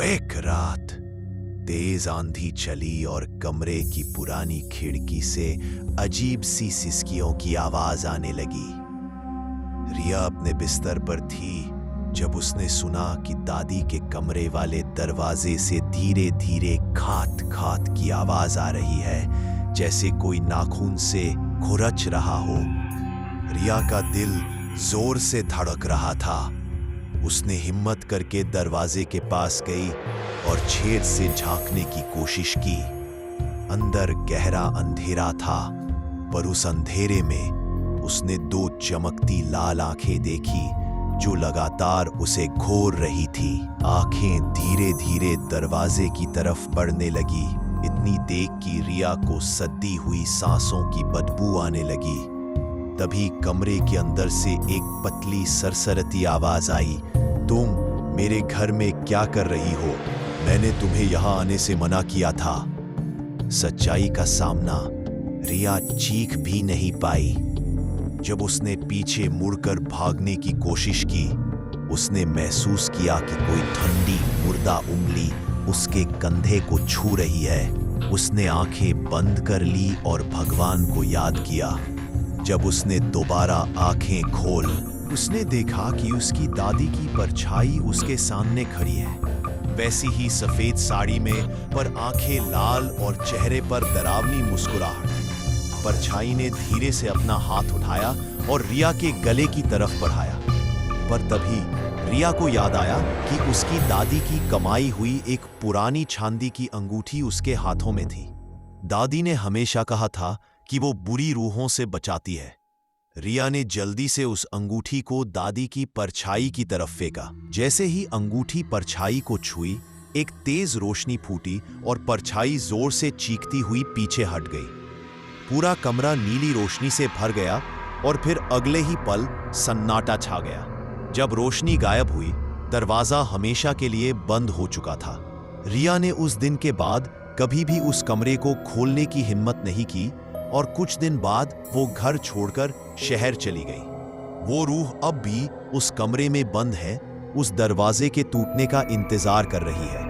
वो एक रात तेज आंधी चली और कमरे की पुरानी खिड़की से अजीब सी सिसकियों की आवाज आने लगी। रिया अपने बिस्तर पर थी जब उसने सुना कि दादी के कमरे वाले दरवाजे से धीरे धीरे खात खात की आवाज आ रही है, जैसे कोई नाखून से खुरच रहा हो। रिया का दिल जोर से धड़क रहा था। उसने हिम्मत करके दरवाजे के पास गई और छेद से झांकने की कोशिश की। अंदर गहरा अंधेरा था, पर उस अंधेरे में उसने दो चमकती लाल आंखें देखी जो लगातार उसे घोर रही थी। आंखें धीरे धीरे दरवाजे की तरफ बढ़ने लगी। इतनी देख कि रिया को सद्दी हुई सांसों की बदबू आने लगी। तभी कमरे के अंदर से एक पतली सरसरती आवाज आई, तुम मेरे घर में क्या कर रही हो? मैंने तुम्हें यहां आने से मना किया था। सच्चाई का सामना रिया चीख भी नहीं पाई। जब उसने पीछे मुड़कर भागने की कोशिश की, उसने महसूस किया कि कोई ठंडी मुर्दा उंगली उसके कंधे को छू रही है। उसने आंखें बंद कर ली और भगवान को याद किया। जब उसने दोबारा आंखें खोल, उसने देखा कि उसकी दादी की परछाई उसके सामने खड़ी है। वैसी ही सफेद साड़ी में, पर आंखें लाल और चेहरे पर डरावनी मुस्कुराहट। परछाई ने धीरे से अपना हाथ उठाया और रिया के गले की तरफ बढ़ाया। पर तभी रिया को याद आया कि उसकी दादी की कमाई हुई एक पुरानी चांदी की अंगूठी उसके हाथों में थी। दादी ने हमेशा कहा था कि वो बुरी रूहों से बचाती है। रिया ने जल्दी से उस अंगूठी को दादी की परछाई की तरफ फेंका। जैसे ही अंगूठी परछाई को छुई, एक तेज रोशनी फूटी और परछाई जोर से चीखती हुई पीछे हट गई। पूरा कमरा नीली रोशनी से भर गया और फिर अगले ही पल सन्नाटा छा गया। जब रोशनी गायब हुई, दरवाजा हमेशा के लिए बंद हो चुका था। रिया ने उस दिन के बाद कभी भी उस कमरे को खोलने की हिम्मत नहीं की और कुछ दिन बाद वो घर छोड़कर शहर चली गई। वो रूह अब भी उस कमरे में बंद है, उस दरवाजे के टूटने का इंतजार कर रही है।